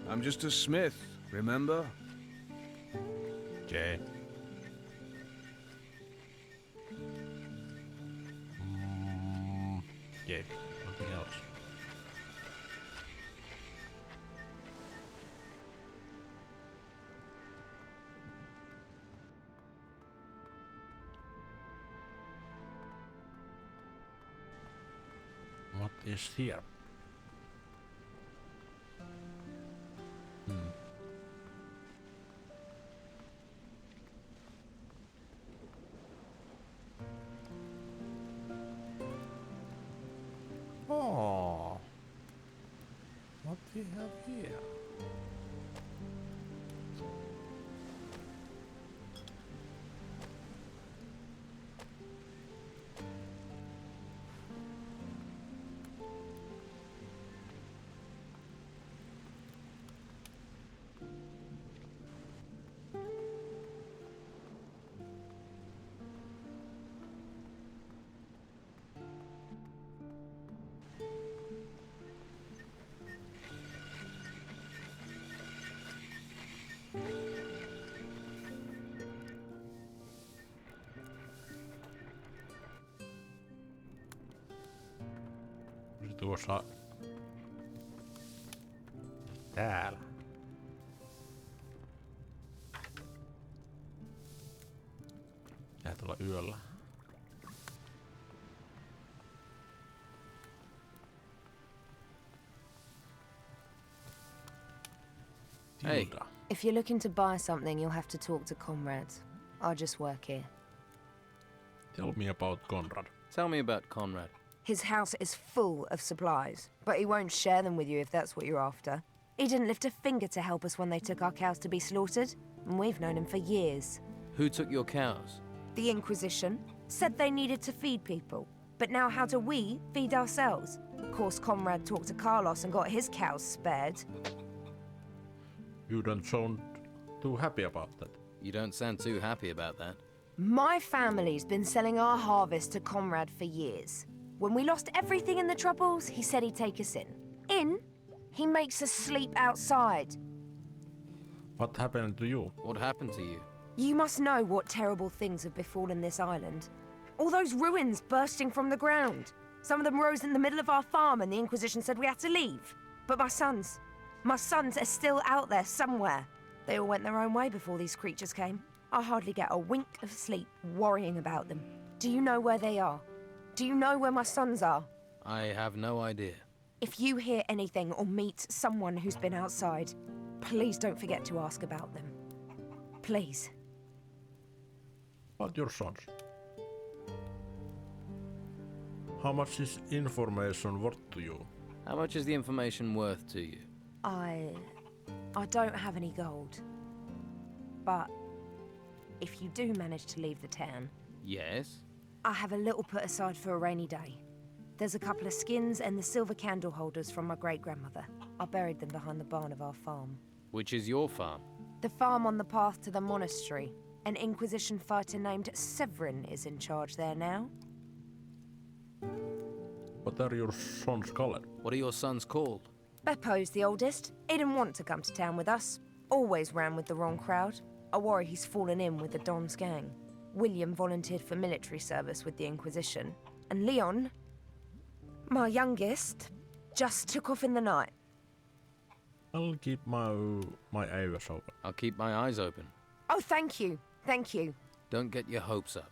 S9: I'm just a smith, remember?
S1: Okay. Yeah, nothing else. What is here? Oh, what do we have here? Tuossa täällä. Tää tulla yöllä.
S16: Hey.
S18: If you're looking to buy something, you'll have to talk to comrades. I'll just work here.
S1: Tell me about Conrad.
S16: Tell me about Conrad.
S18: His house is full of supplies, but he won't share them with you if that's what you're after. He didn't lift a finger to help us when they took our cows to be slaughtered, and we've known him for years.
S16: Who took your cows?
S18: The Inquisition said they needed to feed people, but now how do we feed ourselves? Of course, Conrad talked to Carlos and got his cows spared.
S1: You don't sound too happy about that.
S16: You don't sound too happy about that.
S18: My family's been selling our harvest to Conrad for years. When we lost everything in the Troubles, he said he'd take us in. In? He makes us sleep outside.
S1: What happened to you?
S16: What happened to you?
S18: You must know what terrible things have befallen this island. All those ruins bursting from the ground. Some of them rose in the middle of our farm and the Inquisition said we had to leave. But my sons are still out there somewhere. They all went their own way before these creatures came. I hardly get a wink of sleep worrying about them. Do you know where they are? Do you know where my sons are?
S16: I have no idea.
S18: If you hear anything or meet someone who's been outside, please don't forget to ask about them. Please.
S1: About your sons. How much is information worth to you?
S16: How much is the information worth to you?
S18: I don't have any gold. But if you do manage to leave the town...
S16: Yes?
S18: I have a little put aside for a rainy day. There's a couple of skins and the silver candle holders from my great-grandmother. I buried them behind the barn of our farm.
S16: Which is your farm?
S18: The farm on the path to the monastery. An Inquisition fighter named Severin is in charge there now.
S1: What are your sons called?
S16: What are your sons called?
S18: Beppo's the oldest. He didn't want to come to town with us. Always ran with the wrong crowd. I worry he's fallen in with the Don's gang. William volunteered for military service with the Inquisition. And Leon, my youngest, just took off in the night.
S1: I'll keep my ears open.
S16: I'll keep my eyes open.
S18: Oh, thank you. Thank you.
S16: Don't get your hopes up.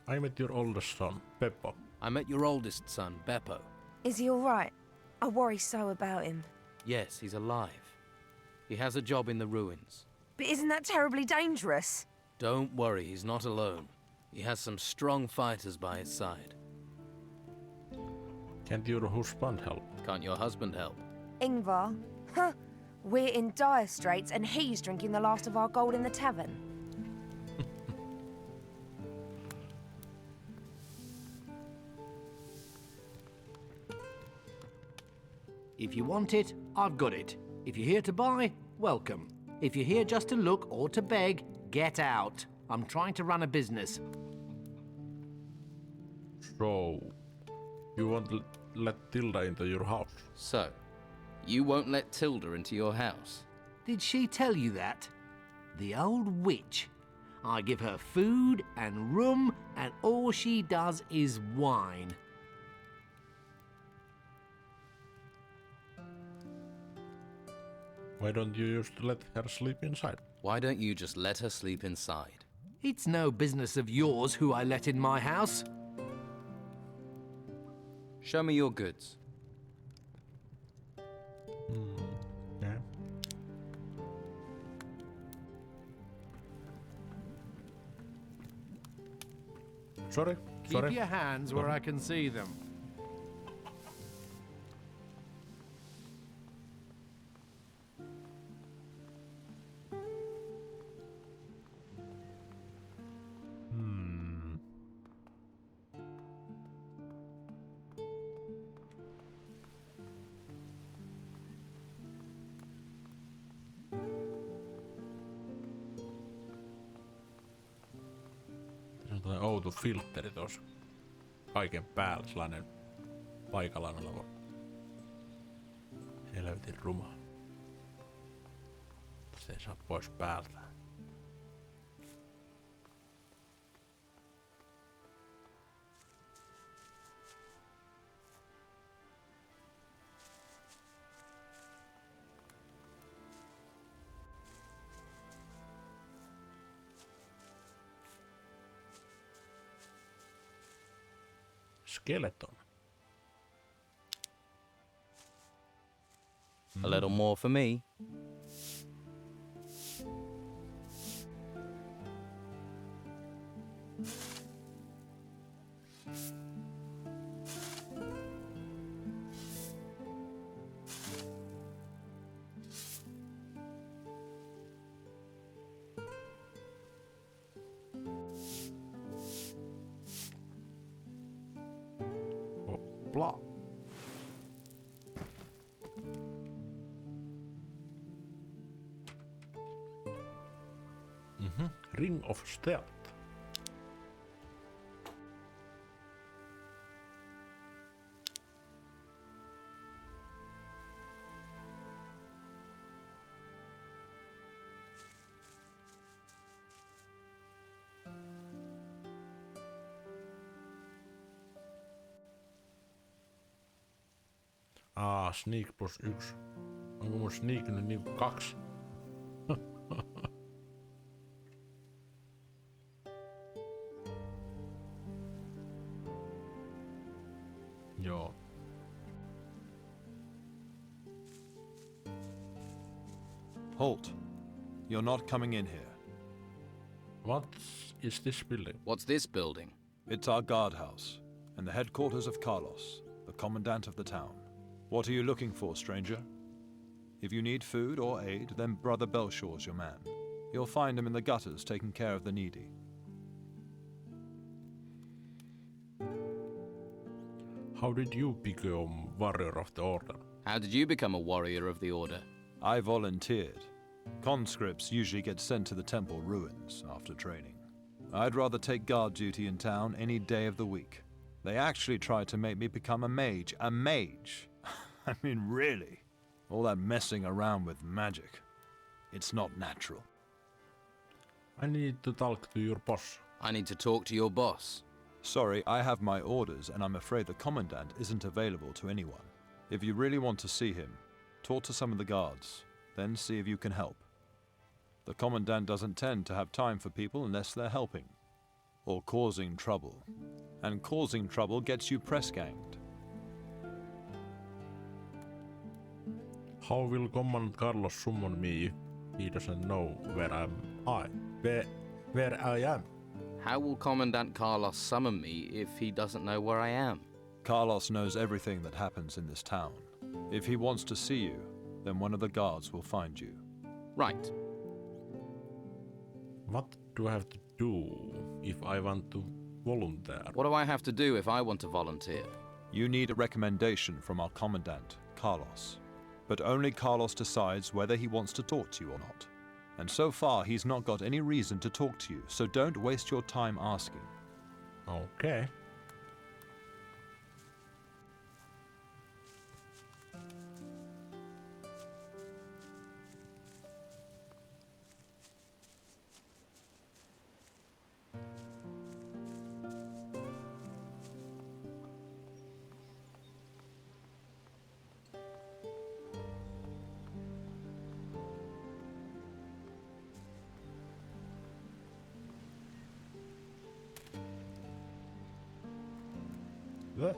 S1: I met your oldest son, Beppo.
S16: I met your oldest son, Beppo.
S18: Is he all right? I worry so about him.
S16: Yes, he's alive. He has a job in the ruins.
S18: But isn't that terribly dangerous?
S16: Don't worry, he's not alone. He has some strong fighters by his side.
S1: Can't your husband help?
S16: Can't your husband help?
S18: Ingvar? Huh. We're in dire straits and he's drinking the last of our gold in the tavern.
S19: If you want it, I've got it. If you're here to buy, welcome. If you're here just to look or to beg, get out. I'm trying to run a business.
S1: So, you won't let Tilda into your house?
S16: So, you won't let Tilda into your house?
S19: Did she tell you that? The old witch. I give her food and room, and all she does is whine.
S1: Why don't you used to let her sleep inside?
S16: Why don't you just let her sleep inside?
S19: It's no business of yours who I let in my house.
S16: Show me your goods.
S1: Yeah. Sorry.
S20: Keep your hands where I can see them.
S1: Tällainen outo filtteri tuossa kaiken päällä, sellainen paikallaan oleva. Helvetin ruma. Se ei saa pois päältä. Skeleton.
S16: A little more for me.
S1: Blah. Ring of Stealth. Sneak plus 1. Onko mun sneak nyt niinku 2? Joo.
S13: Halt. You're not coming in here.
S1: What is this building?
S16: What's this building?
S13: It's our guardhouse, and the headquarters of Carlos, the commandant of the town. What are you looking for, stranger? If you need food or aid, then Brother Belshaw's your man. You'll find him in the gutters taking care of the needy.
S1: How did you become warrior of the order?
S16: How did you become a warrior of the order?
S13: I volunteered. Conscripts usually get sent to the temple ruins after training. I'd rather take guard duty in town any day of the week. They actually tried to make me become a mage. A mage? I mean, really? All that messing around with magic. It's not natural.
S1: I need to talk to your boss.
S16: I need to talk to your boss.
S13: Sorry, I have my orders, and I'm afraid the commandant isn't available to anyone. If you really want to see him, Talk to some of the guards, then see if you can help. The Commandant doesn't tend to have time for people unless they're helping. Or causing trouble. And causing trouble gets you press-ganged.
S1: How will Commandant Carlos summon me if he doesn't know where I am?
S16: How will Commandant Carlos summon me if he doesn't know where I am?
S13: Carlos knows everything that happens in this town. If he wants to see you, then one of the guards will find you.
S16: Right.
S1: What do I have to do if I want to volunteer?
S16: What do I have to do if I want to volunteer?
S13: You need a recommendation from our Commandant, Carlos. But only Carlos decides whether he wants to talk to you or not. And so far, he's not got any reason to talk to you, so don't waste your time asking.
S1: Okay. What?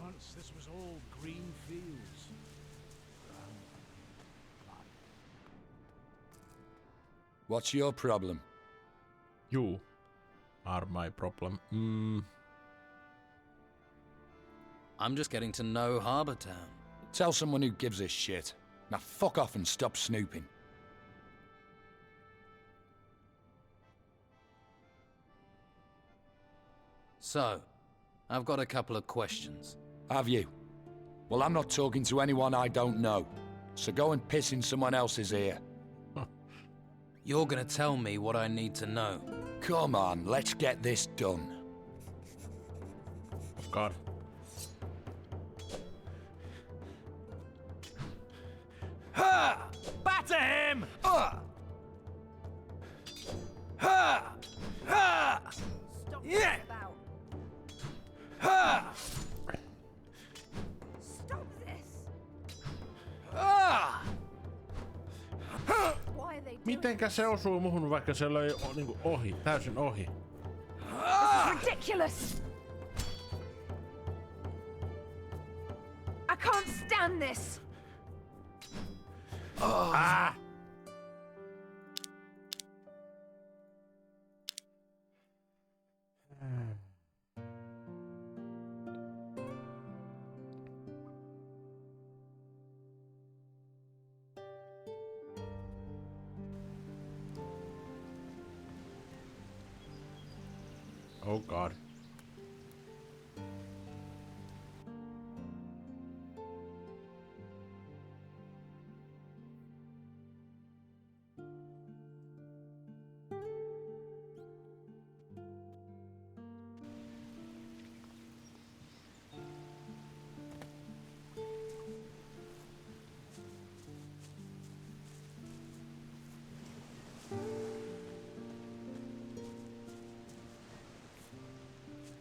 S11: Once this was all green fields.
S21: What's your problem?
S1: You are my problem.
S16: I'm just getting to know Harbour Town.
S21: Tell someone who gives a shit. Now fuck off and stop snooping.
S16: So, I've got a couple of questions.
S21: Have you? Well, I'm not talking to anyone I don't know. So go and piss in someone else's ear.
S16: You're gonna tell me what I need to know.
S21: Come on, let's get this done.
S1: God.
S21: Ha! Batter him! Ha! Ha!
S18: Stop
S21: Yeah!
S18: about.
S21: Ha!
S18: Stop this!
S21: Ah!
S18: Why are they doing
S1: Mitenkä se osuu muhun, vaikka se löi niinku ohi, täysin ohi?
S18: This is ridiculous! I can't stand this!
S1: Ah! Oh God.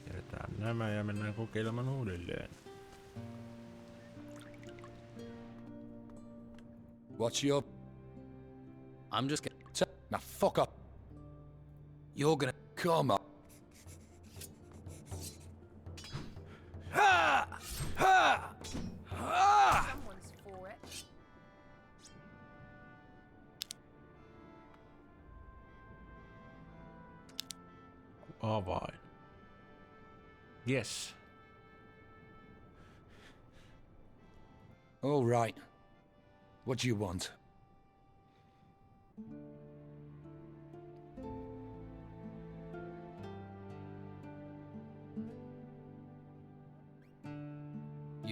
S1: Jätetään nämä ja mennään kokeilemaan uudelleen.
S21: What's your...
S16: I'm just gonna...
S21: Now fuck up.
S16: You're gonna...
S21: Come on. Ha! Ha! Ha!
S18: Someone's for it.
S1: Avain. Yes.
S21: All right. What do you want?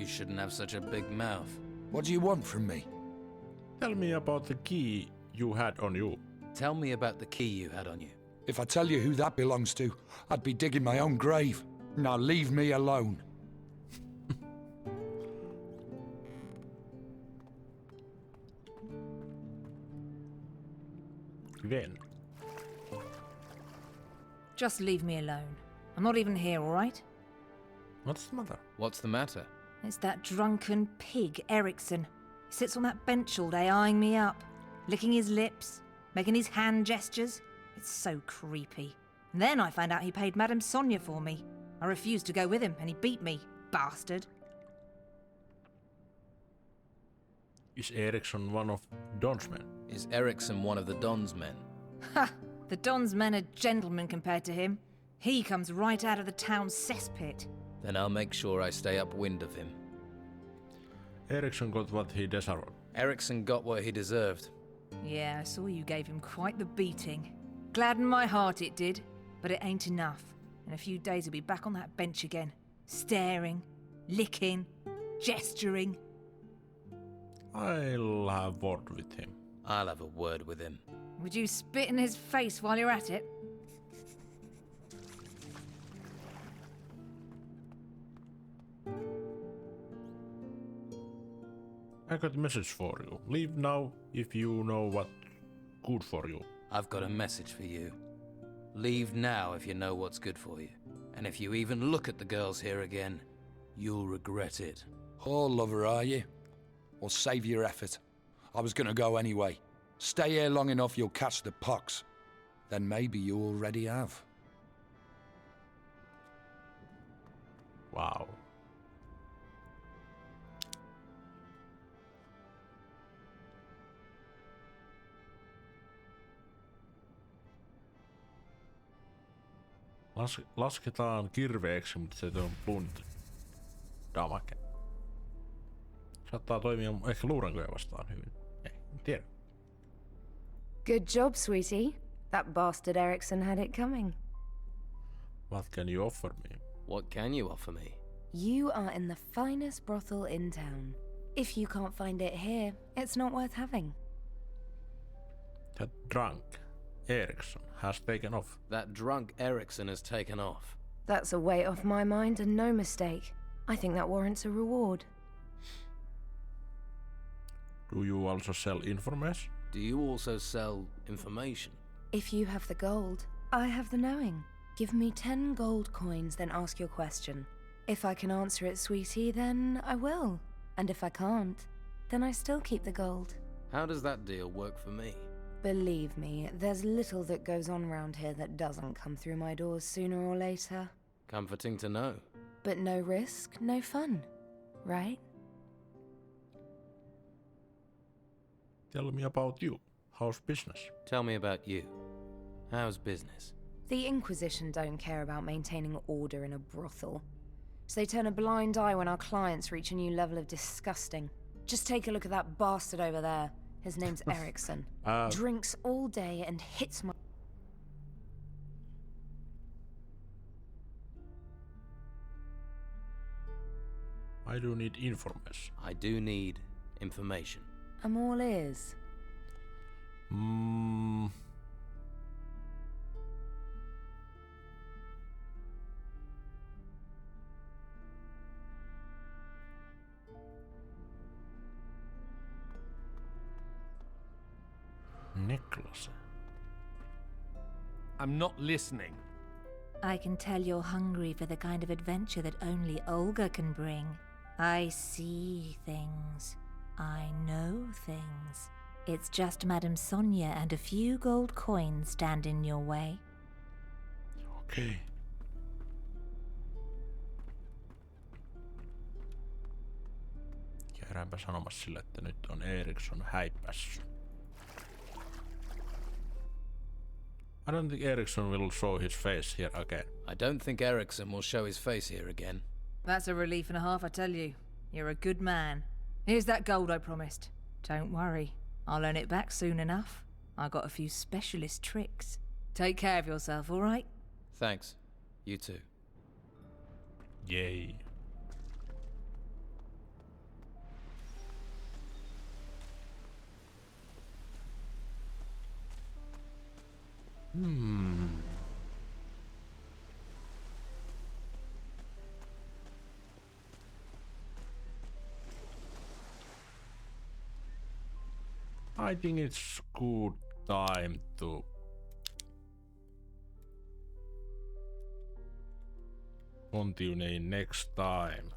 S16: shouldn't have such a big mouth.
S21: What do you want from me?
S1: Tell me about the key you had on you.
S16: Tell me about the key you had on you.
S21: If I tell you who that belongs to, I'd be digging my own grave. Now leave me alone.
S1: Then.
S6: Just leave me alone. I'm not even here, all right?
S1: What's the matter?
S16: What's the matter?
S6: It's that drunken pig, Ericsson. He sits on that bench all day eyeing me up, licking his lips, making his hand gestures. It's so creepy. And then I found out he paid Madame Sonia for me. I refused to go with him, and he beat me, bastard.
S1: Is Ericsson one of Don's men?
S16: Is Ericsson one of the Don's men?
S6: Ha! The Don's men are gentlemen compared to him. He comes right out of the town's cesspit.
S16: Then I'll make sure I stay upwind of him.
S1: Ericsson got what he deserved.
S16: Ericsson got what he deserved.
S6: Yeah, I saw you gave him quite the beating. Gladdened my heart it did, but it ain't enough. In a few days he'll be back on that bench again, staring, licking, gesturing.
S1: I'll have word with him.
S16: I'll have a word with him.
S6: Would you spit in his face while you're at it?
S1: I got a message for you. Leave now if you know what's good for you.
S16: I've got a message for you. Leave now if you know what's good for you. And if you even look at the girls here again, you'll regret it.
S21: Oh, lover, are you? Well, save your effort. I was gonna go anyway. Stay here long enough, you'll catch the pox. Then maybe you already have.
S1: Wow. Lasketaan kirveeksi, mutta se on blunt damage. Saattaa toimia ehkä luurankoja vastaan hyvin. Ei tiedä.
S18: Good job, sweetie. That bastard Ericsson had it coming.
S1: What can you offer me?
S16: What can you offer me?
S18: You are in the finest brothel in town. If you can't find it here, it's not worth having.
S1: That drunk Ericsson has taken off.
S16: That drunk Ericsson has taken off.
S18: That's a weight off my mind and no mistake. I think that warrants a reward.
S1: Do you also sell information?
S16: Do you also sell information?
S18: If you have the gold, I have the knowing. Give me 10 gold coins, then ask your question. If I can answer it, sweetie, then I will. And if I can't, then I still keep the gold.
S16: How does that deal work for me?
S18: Believe me, there's little that goes on round here that doesn't come through my doors sooner or later.
S16: Comforting to know.
S18: But no risk, no fun, right?
S1: Tell me about you. How's business?
S16: Tell me about you. How's business?
S18: The Inquisition don't care about maintaining order in a brothel. So they turn a blind eye when our clients reach a new level of disgusting. Just take a look at that bastard over there. His name's Ericsson. Drinks all day and hits my...
S1: I do need information.
S16: I do need information.
S18: I'm all ears.
S1: Nicholas.
S20: I'm not listening.
S6: I can tell you're hungry for the kind of adventure that only Olga can bring. I see things. I know things. It's just Madame Sonia and a few gold coins stand in your way.
S1: Okay. Käydäänpä sanomassa sille, että nyt on Ericsson häippässä. I don't think Ericsson will show his face here again.
S16: I don't think Ericsson will show his face here again.
S6: That's a relief and a half, I tell you. You're a good man. Here's that gold I promised. Don't worry. I'll earn it back soon enough. I got a few specialist tricks. Take care of yourself, all right?
S16: Thanks. You too.
S1: Yay. I think it's good time to continue next time.